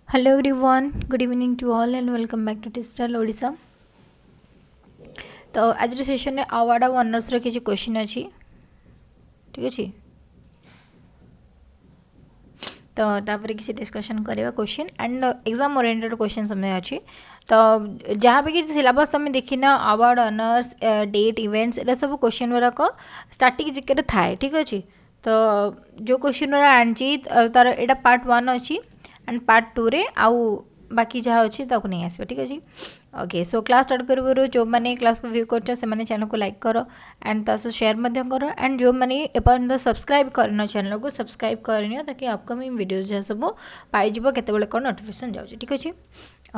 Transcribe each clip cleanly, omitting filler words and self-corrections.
Hello everyone, good evening to all and welcome back to Digital Odisha. तो आज session में award of honours रो किसी question अच्छी ठीक अच्छे तो तापर किसी डिस्कशन करवा question and exam oriented question समय अच्छी तो जहाँ भी किसी सिलेबस तुम देखना अवार्ड ऑनर्स डेट इवेंट्स ये सब क्वेश्चन गुड़ाक स्टार्टिंग जिके थाए ठीक अच्छे तो जो क्वेश्चन गुड़ा आनी तार यहाँ पार्ट 1 अच्छी एंड पार्ट 2 रे आउ बाकी जहाँ अच्छी ताको नहीं आसबा ठीक अच्छे ओके सो क्लास स्टार्ट करूँ जो मैंने क्लास को व्यू कर चैनल को लाइक कर एंड तास शेयर कर एंड जो मैंने एपर्यंत सब्सक्राइब करन चैनल को सब्सक्राइब करनी ताकि अपकमिंग वीडियोस जहाँ सब पाइज केतबेले कौन नोटिफिकेशन जाऊँ ठीक अच्छे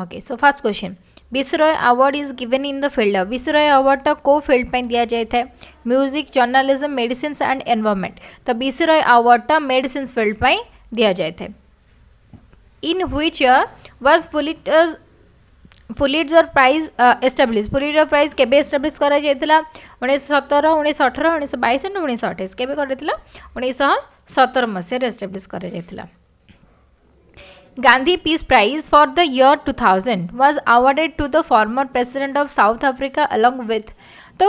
ओके सो फर्स्ट क्वेश्चन विश्वरय award is given in the field of विश्वरय अवार्डटा को फील्ड पर दि जाए music journalism medicine and environment तो विश्वरय अवार्डटा मेडिसिन फील्ड पर दि जाए in which year was Pulitzer Prize established Pulitzer Prize केबे establish करा जायतिला 1917 1918 1922 एंड 1928 केबे करथिला 1917 मसिया establish करा जायतिला Gandhi Peace Prize for the year 2000 was awarded to the former president of South Africa along with तो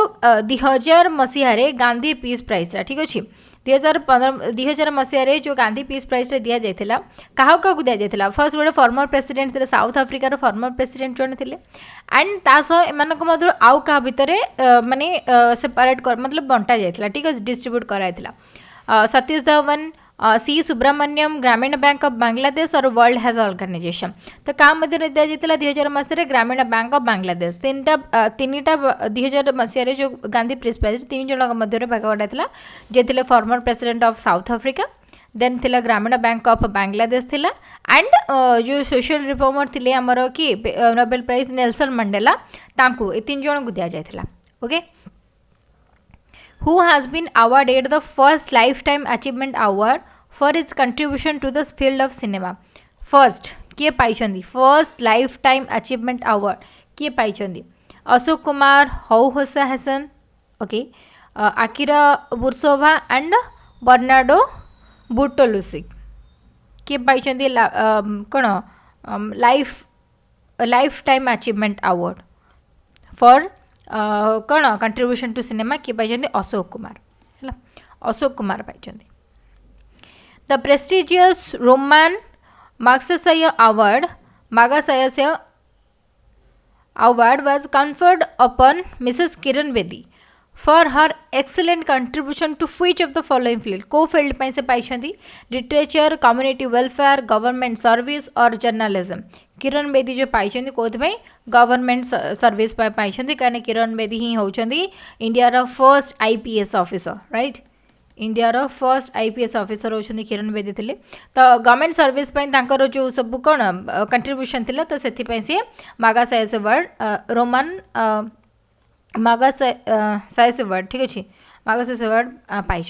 2000 मसीह Gandhi peace prize ठीक अच्छे 2015 मसीह जो Gandhi peace prize दि जाता क्या क्या दि जाता फर्स्ट गोटे फॉर्मर प्रेसिडेंट थे साउथ आफ्रिकार फॉर्मर प्रेसिडेंट जन थे एंड तासह एम मध्य आउ क्या भितर माने सेपरेट मतलब बंटा जाता ठीक अच्छे डिस्ट्रीब्यूट कराइला सतीश धवन सी सुब्रमण्यम ग्रामीण बैंक ऑफ बांग्लादेश और वर्ल्ड हेल्थ ऑर्गेनाइजेशन तो क्या मध्य दि जाता 2000 मसीह ग्रामीण बैंक ऑफ बांग्लादेश तीनटा 2000 मसीह जो गांधी पीस प्राइज 3 जन मध्य भाग बटाई जे थे former president of South Africa देन थिला ग्रामीण बैंक ऑफ बांग्लादेश थिला एंड जो सोशल रिफॉर्मर थे आमर कि नोबेल प्राइज नेल्सन मंडेला तांकू 3 जन को दि जाता okay who has been awarded the first lifetime achievement award for its contribution to the field of cinema first किए पाइछंदी first lifetime achievement award किए पाइछंदी Ashok Kumar Hou Hsiao Hsien okay Akira Kurosawa and Bernardo Bertolucci किए पाइछंदी कौन lifetime achievement award for कौन contribution to cinema किए पाई अशोक कुमार है अशोक कुमार पाई the prestigious Ramon Magsaysay award was conferred upon Mrs Kiran Bedi for her excellent contribution to which of the following field को field पर से पाई literature community welfare government service और जर्नलिज्म किरण बेदी जो पाई कौन गवर्नमेंट सर्विस पाई कहीं किरण बेदी ही होती India first IPS officer right India first IPS officer होती किरण बेदी थे तो गवर्नमेंट सर्विस जो सब कौन कंट्रीब्यूशन थी तो से सी Magsaysay award Ramon Magsaysay award ठीक अच्छे मागासायस अवार्ड पाई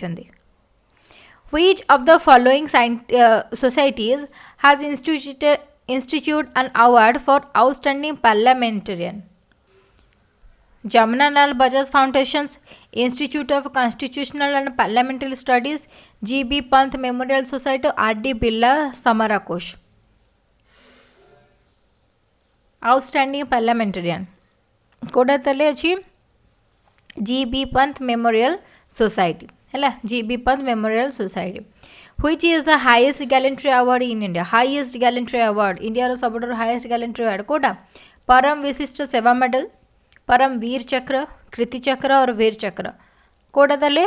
Which of the following societies has institute an award for outstanding parliamentarian? Jamnalal Bajaj Foundations, Institute of Constitutional and Parliamentary Studies, G.B. Pant Memorial Society, R.D. Birla Samara Kosh. Outstanding parliamentarian. कोड़ा तले अच्छी G.B. Pant Memorial Society. है G.B. Pant Memorial Society. Which is the highest gallantry award in India? Highest gallantry award. India row सबुठारु highest gallantry award Kota परम विशिष्ट सेवा medal परम वीर चक्र कृति चक्र और वीर चक्र कोटा तले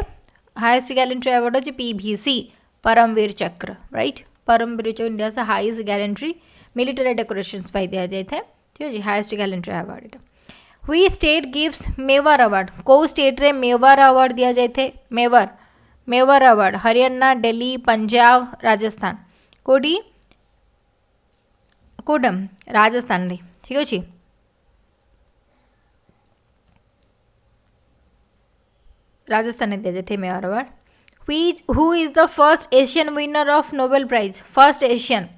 highest gallantry award अच्छी PVC परम वीर चक्र राइट परम वीर चक्र इंडिया से highest gallantry military decorations पाई दिया जाता है ठीक है जी highest gallantry award Which state gives Mewar award को स्टेट रे मेवार अवार्ड दिया जाए मेवार अवार्ड हरियाणा दिल्ली पंजाब राजस्थान कोडी कोडम राजस्थान रे ठीक अच्छे राजस्थान दिया जाए Mewar award who is the first Asian winner of Nobel Prize first Asian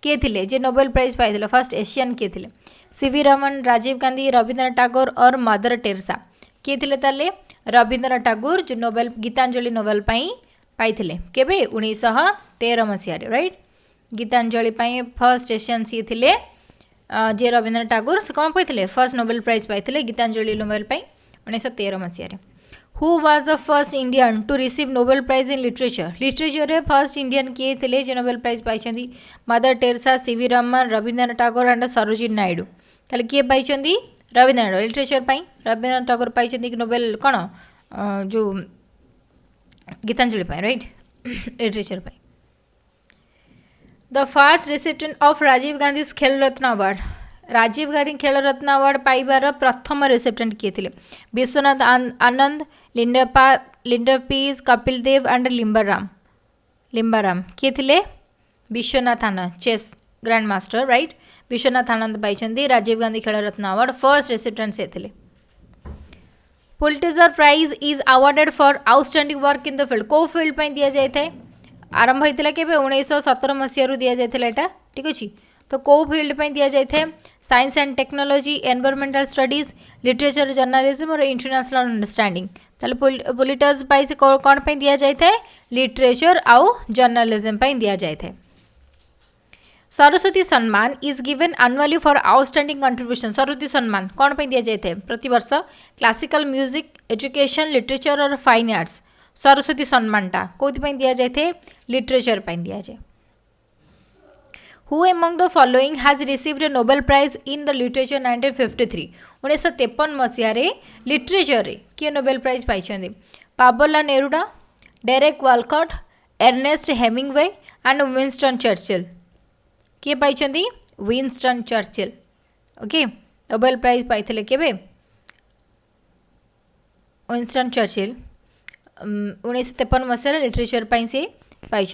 किए थे जे नोबेल प्राइज पाई फर्स्ट एशियन किए थे सीवी रमन राजीव गांधी रविंद्रनाथ टैगोर और मदर टेरेसा किए थे ताले रविंद्रनाथ टैगोर जो नोबेल गीतांजलि नोबेल पाई केबे 1913 मसीह राइट गीतांजलि फर्स्ट एशियन सी थे जे रवींद्रनाथ टागोर से कौन पाई फर्स्ट नोबेल प्राइज पाई गीतांजलि नोबेल 1913 मसीह who was the first Indian to receive Nobel prize in literature literature first Indian किए थे जो नोबेल प्राइज पाई Mother Teresa CV Raman Rabindranath Tagore and Sarojini Naidu ताले किए पाई रवींद्रनाथ लिटरेचर रवींद्रनाथ टागोर पाई नोबेल कौन जो Gitanjali right literature the first recipient of Rajiv Gandhi Khel Ratna award Rajiv Gandhi Khel Ratna award पाइबार प्रथम रिसिप्टेंट किए थे विश्वनाथ आनंद लिंडर पीस कपिल देव एंड लिम्बाराम किए थे Viswanathan Anand chess grandmaster right Viswanathan Anand पाई Rajiv Gandhi Khel Ratna award first recipient से थे Pulitzer prize is awarded for outstanding work in the field को फील्ड पर दि जाए आरंभ होता है 1917 मसीह दि जाता ठीक अच्छे तो कौ फील्ड पर दि जाए science and technology environmental studies literature journalism और इंटरनेशनल अंडरस्टैंडिंग ताले पुलिट्जर प्राइज कौन पर दि जाए लिटरेचर आउ जर्नलिज्म पर दि जाए Saraswati Samman is given annually for outstanding contribution Saraswati Samman कौन पर दि जाए प्रतिवर्ष क्लासिकल म्यूजिक एजुकेशन लिटरेचर और फाइन आर्ट्स सरस्वती सम्मानटा कौन दि जाए लिटरेचर पर दि जाए who among the following has received Nobel prize in the literature 1953 1953 मसीह लिटरेचर किए नोबेल प्राइज पाई Pablo Neruda Derek Walcott Ernest Hemingway and Winston Churchill किए पाई Winston Churchill okay Nobel prize पाई के विंस्टन चर्चिल 1953 मसीह लिटरेचर पर से पाई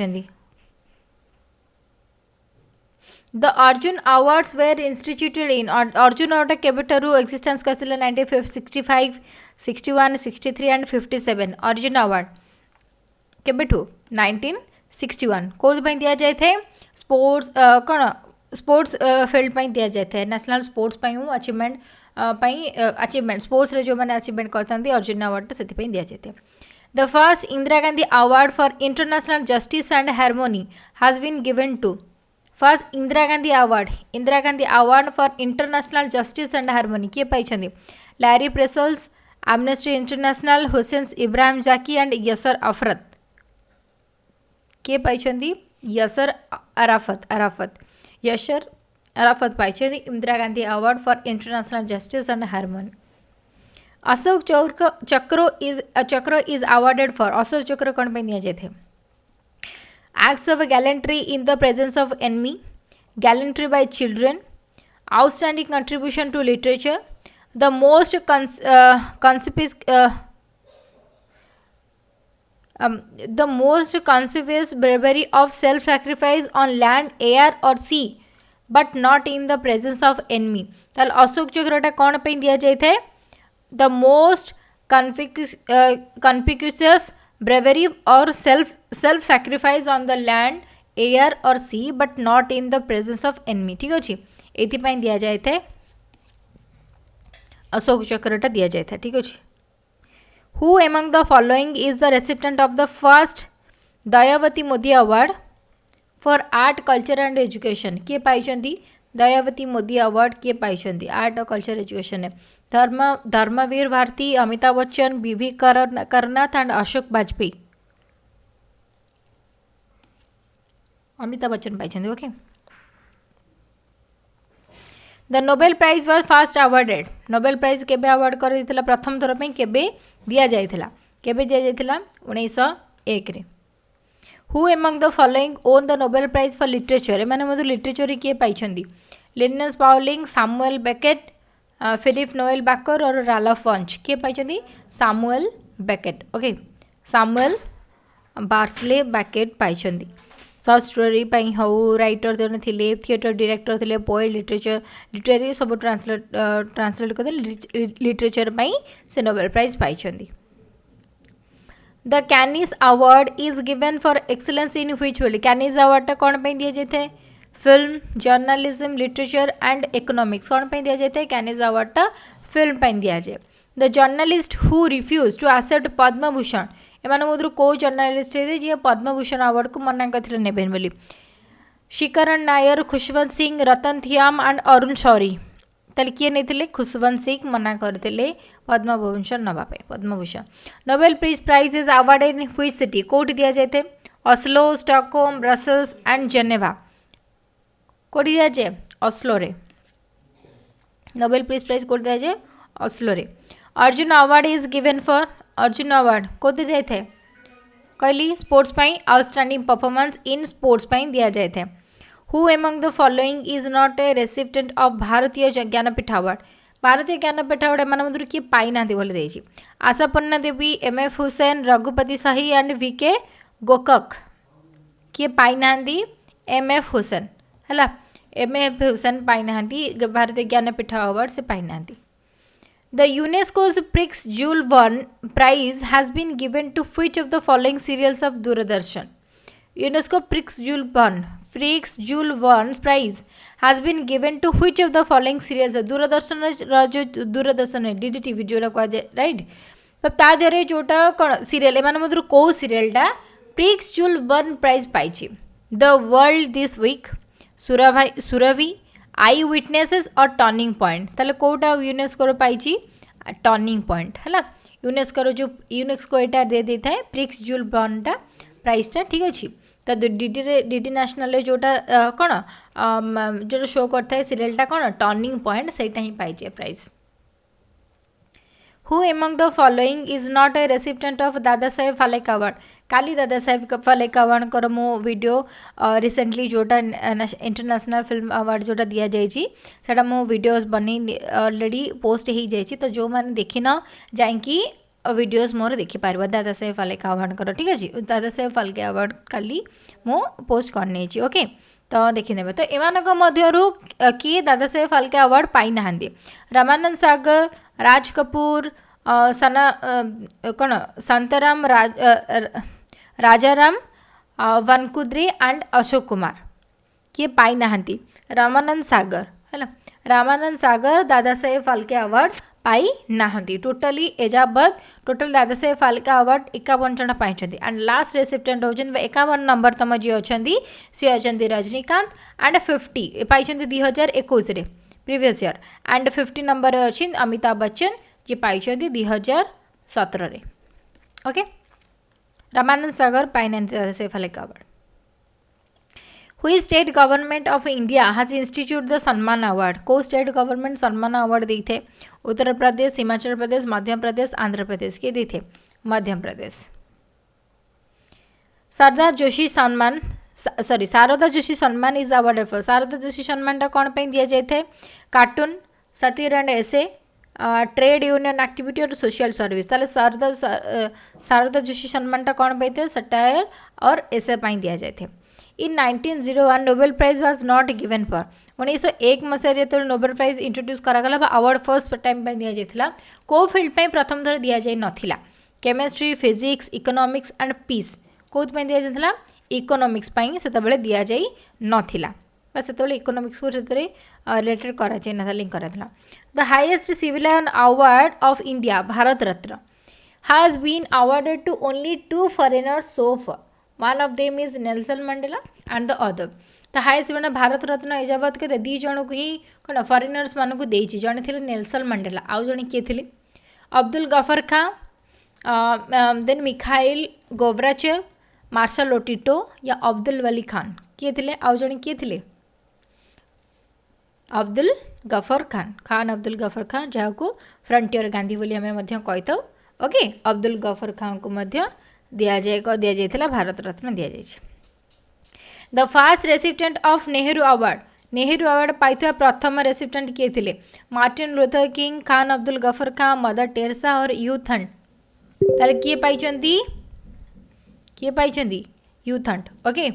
the Arjuna awards were instituted in Arjuna award केबेठारु एक्जिस्टेंस को आसिला 1965 61 63 एंड 57 अर्जुन अवार्ड केबेठु 1961 कौन दि जाए स्पोर्ट्स कौन स्पोर्ट्स फील्ड पर दि जाए national sports achievement achievement sports जो मैंने अचीवमेंट करते अर्जुन अवार्ड से दि जाए the first Indira Gandhi award for international justice and harmony has been given to first Indira Gandhi award for international justice and harmony किए पाई Larry Pressler amnesty international Hussein Ibrahim Zaki and Yasser अफरत किए पाई यसर अराफत यशर अराफत पाई Indira Gandhi award for international justice and harmony Ashoka चक्र is awarded for Ashok चक्र कौन पर दि जाए acts of gallantry in the presence of enemy, gallantry by children, outstanding contribution to literature, the most conspicuous bravery of self-sacrifice on land, air or sea, but not in the presence of enemy. ताल अशोक चक्रटा कौन पे दिया जाए the most conspicuous bravery or self sacrifice on the land air or sea but not in the presence of enemy ठीक अच्छे ये दि जाए अशोक चक्रटा दि जाए ठीक अच्छे who among the following is the recipient of the first Dayawati Modi award for art culture and education किए पाई Dayawati Modi award किए पाई आर्ट और culture education Dharamvir Bharati Amitabh Bachchan B V Karanth and Ashok Vajpeyi Amitabh Bachchan पाई okay the Nobel prize was first awarded Nobel prize केबे award कर प्रथम थर पर केबे दिया जाइथिला केबे दिया जाइथिला 1901 रे who among the following won the Nobel prize for literature एमाने लिटरेचर किए पाई Linus Pauling Samuel Beckett Philip Noel Baker और राल्फ वंच किए पाई Samuel Beckett okay Samuel Barclay Beckett पाई सर्ट स्टोरी हो राइटर जन थे थिएटर डायरेक्टर थे पोएट लिटरेरी सब ट्रांसलेट कर लिटरेचर से नोबेल प्राइज पाई the Cannes award is given for excellence in which field Cannes award कौन पर दि जाए film journalism literature and economics कौन पर दि जाए कैनिस अवार्ड फिल्म पर दि जाए the journalist who refuse to accept Padma Bhushan एम मध्य कौ जर्नलिस्ट जी पद्मभूषण अवार्ड को मना करते नेबेन बोली शिकरण नायर, खुशवंत सिंह, रतन थियाम एंड अरुण शौरी। ताले किए नहीं खुशवंत सिंह मना करते पद्मभूषण नवापे Padma Bhushan. Nobel peace prize is awarded in which city कोठी दिया जाए Oslo, Stockholm, Brussels and Geneva. कोठी दिया जाए ऑस्लो रे। नोबेल पीस प्राइज कोठी दिया जाए ऑस्लो रे। Arjuna award is given for Arjuna award कोठी दिए थे कहली स्पोर्ट्स पाई आउटस्टैंडिंग परफॉर्मेंस इन स्पोर्ट्स पाई दिया जाए थे। Who among the following is not a recipient of Bharatiya Jnanpith award. भारतीय ज्ञानपीठ अवार्ड एम मध्य किए पाई ना बोली Ashapurna Devi, M F Husain, Raghupati Sahay and V K Gokak. किए पाई ना एम एफ हुसैन है। एम एफ हुसैन पाई ना भारतीय ज्ञानपीठ अवार्ड से पाई ना। The UNESCO's Prix Jules Verne Prize has been given to which of the following serials of Doordarshan? UNESCO Prix Jules Verne Prize has been given to which of the following serials of Doordarshan जो दूरदर्शन है DDTV जोटा कह जाए right. तो ता देहरे जोटा कौन serial एमान मधुर को सीरियलटा प्रिक्स जूल वर्न प्राइज पाई। The world this week, Surabhi, eye witnesses और टर्निंग पॉइंट। ताले कोटा यूनेस्को पाई टर्निंग पॉइंट है। यूनेस्को जो यूनेस्को यहाँ दे दे था प्रिक्स जूल बर्नटा प्राइजटा ठीक अच्छे। तो डीडी नेशनल जोटा कौन जो शो करता है सीरियलटा कौन टर्निंग पॉइंट से पाई prize. Who among the following is not a recipient of Dada Saheb Phalke award. काली दादा साहेब फाल्के अवार्ड कर मो वीडियो रिसेंटली जोटा इंटरनेशनल फिल्म अवार्ड जोटा दिया जाटा मो वीडियोस बनी ऑलरेडी पोस्ट हो जाए। तो जो मैंने देखी न जाकि वीडियोस मोर देखिपार दादा साहेब फाल्के अवार्ड कर ठीक अच्छे। दादा साहेब फाल्के अवार्ड काली मो पोस्ट करने ओके तो देखने। तो एमानक मध्यरु किए दादा साहेब फाल्के अवार्ड पाई नाहांती। रामानंद सागर, राज कपूर, सना कौन शांताराम, राजाराम वनकुद्रे एंड अशोक कुमार किए पाई नाहांती। रामानंद सागर है रामानंद सागर दादा साहेब फाल्के अवार्ड पाई नाहांती। टोटली एजाबत टोटल दादा साहेब फाल्के अवार्ड 51 जन पाई एंड लास्ट रेसिपिएंट होचन 51 नंबर तम जी अच्छी सी अच्छी रजनीकांत एंड 50 पाई 2021 रे प्रीवियस ईयर एंड 50 नंबर अच्छी अमिताभ बच्चन जी पाई 2017 रे ओके। रामानंद सागर पाई ना Dada Saheb Phalke award. Which state government of India has instituted the Samman award. को स्टेट गवर्नमेंट सम्मान अवार्ड दी थे उत्तर प्रदेश, हिमाचल प्रदेश, मध्य प्रदेश, आंध्र प्रदेश के दी थे मध्य प्रदेश। सरदार जोशी सम्मान sorry Sharda Joshi Samman is awarded for. Sharda Joshi Samman कौन पे दिया जाए थे cartoon, satire and essay, trade union activity और सोशल सर्विस। ताले शारदा जोशी सम्मान कौन पे थे सटायर और एसे दिया जाए थे। In 1901 Nobel prize was not given for. 1901 मसीह जो नोबेल प्राइज इंट्रोड्यूस करागला अवार्ड फर्स्ट टाइम दि जाता को फील्ड पे प्रथम थर दि जाए नाला। Chemistry, physics, economics and peace कौन दि जाता इकोनॉमिक्स से दि जाए नाला से इकोनॉमिक्स को रिलेटेड करा लिंक करा। The highest civilian award of India Bharat Ratna has been awarded to only 2 foreigners so far. One of them is Nelson Mandela and the other. तो हाईएस्ट मैंने भारत रत्न एजाबत के 2 जन को ही कौन फॉरेनर्स मानक देती। जड़े थे नेल्सन मंडेला आउ जड़े किए थे अब्दुल गफर खां देन मिखाइल गोवराचेव, मार्शल ओटिटो या अब्दुल वली खान किए थे आउ जड़े किए थे अब्दुल गफर खान अब्दुल गफर खान जहाँ को फ्रंटियर गांधी बोली आम कही था ओके। अब्दुल गफर खान को दि जाए भारत रत्न दि जाए। The first recipient of Nehru award पाई प्रथम रेसिपिएंट किए थे Martin Luther King, Khan Abdul Ghaffar Khan, Mother Teresa और यूथ हंट। ताले किए पाई U Thant okay.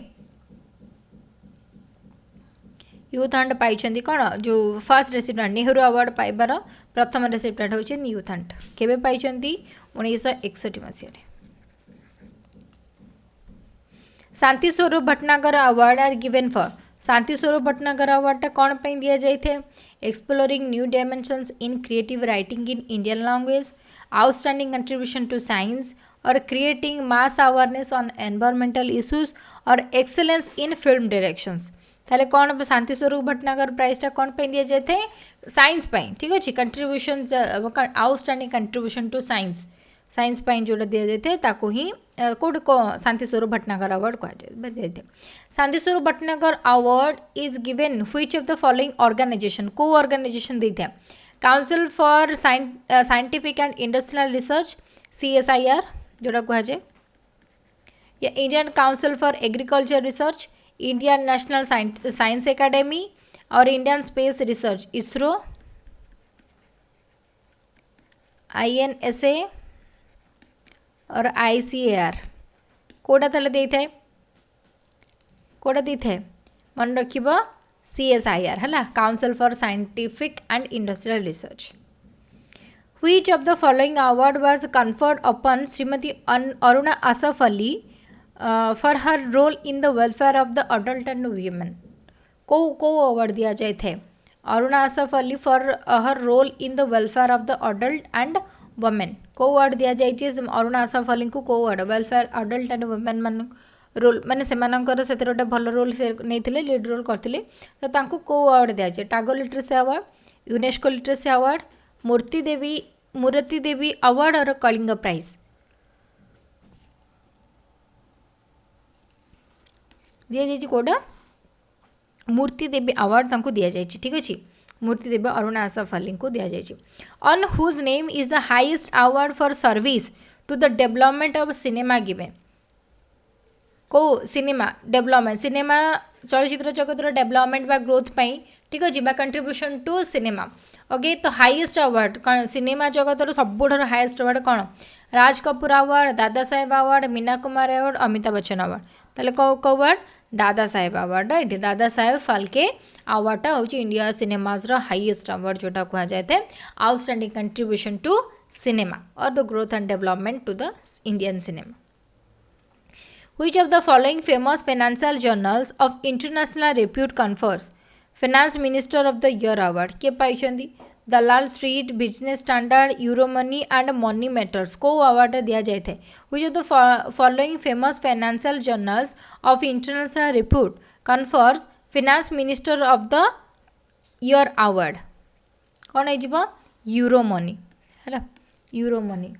U Thant पाई कौन जो फास्ट रेसिपिएंट नेहरू अवार्ड पाइबार प्रथम रेसिपिएंट होची यूथ हंट। केबे पाई 1961 मसीह। Shanti Swarup Bhatnagar award are given for. Shanti Swarup Bhatnagar award कौन पे दिया जाए थे exploring new dimensions in creative writing in Indian language, outstanding contribution to science और creating mass awareness on environmental issues और एक्सेलेंस इन फिल्म डायरेक्शंस। ताले कौन शांति स्वरूप भटनागर प्राइजटा कौन पे दिया जाए थे साइंस पाई ठीक अच्छे contribution outstanding contribution to science पाई जोटा दि जाए ताको ही कौट शांति स्वरूप भटनागर अवार्ड कहुए Shanti Swarup Bhatnagar award is given which of the following organisation को ऑर्गेनाइजेशन दी था council for scientific and industrial research CSIR जोटा कहुए या Indian council for agriculture research Indian national science academy और Indian space research ISRO INSA और ICAR कोटा ताले दे थे कोटा दी थे मन रखिब CSIR है council for scientific and industrial research which of the following award was conferred upon Shrimati Aruna Asaf Ali for her role in the welfare of the adult and women को अवार्ड दिया जाए थे Aruna Asaf Ali for her role in the welfare of the adult and women को award दिया जाए अरुणा आसफ अली को award welfare adult and women मान role माने सेमानंकर से गोटे भल रोल से नहीं लीड रोल करते तो तांको को अवार्ड दिया जाए Tagore literacy award UNESCO literacy award Moorti Devi award और कलिंग प्राइज दिया जाए कोटा मूर्ति देवी अवार्ड तांको दिया जाए ठीक अच्छे मूर्ति देवी अरुणा आसफ अली को दिया जाए on whose name is the highest award for service to the development of cinema given को सिनेमा डेवलपमेंट सिनेमा चलचित्र जगतर डेवलपमेंट बा ग्रोथ पाई ठीक अच्छे कंट्रीब्यूशन टू सिनेमा ओके तो हाईएस्ट अवार्ड कौन सिनेमा जगतर सबुठ हाईएस्ट अवार्ड कौन Raj Kapoor award Dada Saheb award Meena Kumar award Amitabh Bachchan award ताले को award Dada Saheb award right दादा साहेब फाल्के अवार्डटा हूँ इंडिया सिनेमाज हाईएस्ट अवार्ड जोटा कह जाए आउटस्टैंडिंग कंट्रीब्यूशन टू सिनेमा और the growth and development to the Indian cinema Which of the following famous financial journals of international repute confers Finance Minister of the Year award? के पाइछंदी Dalal street business standard Euromoney and money matters को award दिया जाए थे Which of the following famous financial journals of international repute confers Finance Minister of the Year award? कौन है जीवा Euromoney है Euromoney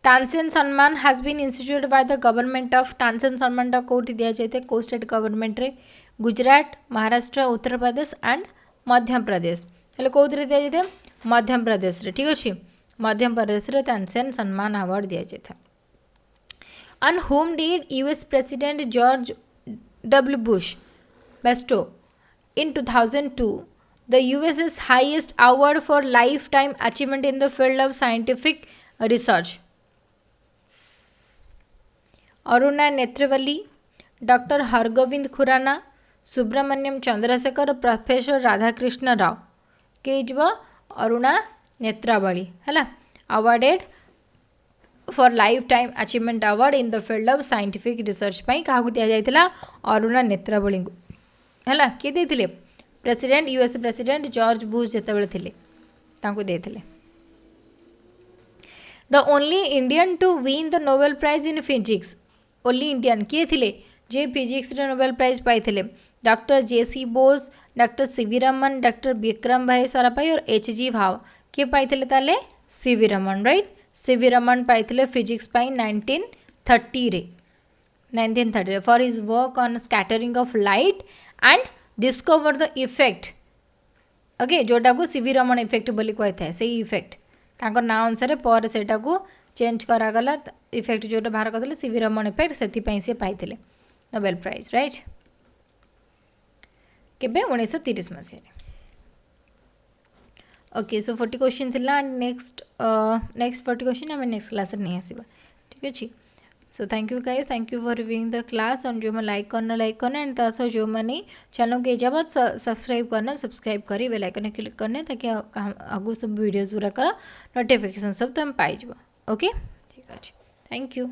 Tansen Samman has been institute by the government of Tansen सम्मानटा कौटी दिया जाए को स्टेट गवर्नमेंट रे गुजरात महाराष्ट्र उत्तर प्रदेश एंड मध्य प्रदेश हेल्ले कौन दिया जाए मध्य प्रदेश रे ठीक अच्छे मध्य प्रदेश रे तानसेन सम्मान अवार्ड दिया जाए on home did US president George W Bush bestow in 2002 the US's highest award for lifetime achievement in the field of scientific research Aruna Netravali doctor Hargobind Khorana Subrahmanyan Chandrasekhar professor Radhakrishna Rao के अरुणा नेत्रावली है awarded for lifetime achievement award in the field of scientific research पाई क्या दिया जाता अरुणा नेत्रावली को है किए देते president US president George Bush जिते थे देते the only Indian to win the Nobel prize in physics only Indian किए थे जे फिजिक्स रे नोबेल प्राइज पाई doctor JC Bose doctor CV Raman doctor Vikram Bhai Sarabhai और HG भाव किए पाई ताले CV Raman right CV Raman पाई फिजिक्स पाई 1930 रे 1930 for his work on scattering of light and discover the effect okay जोटा को CV रमन इफेक्ट बोली कही था से इफेक्ट तांको ना अनुसार पर सेटा को चेंज करागला इफेक्ट जोटा बाहर करदे CV रमन इफेक्ट से सी पाई नोबेल प्राइज राइट केबे 1930 मसीह ओके सो 40 क्वेश्चन थिला एंड नेक्स्ट 40 क्वेश्चन आम नेक्स्ट क्लास नहीं आसवा ठीक अच्छे so thank you guys thank you for reviewing the class और जो मैं लाइक करना एंड तास जो मैंने चैनल के जब सब्सक्राइब करना सब्सक्राइब करी बेल आइकन क्लिक करना ताकि आगु सब वीडियोस गुराकर नोटिफिकेशन सब तुम पाइज ओके ठीक अच्छे थैंक यू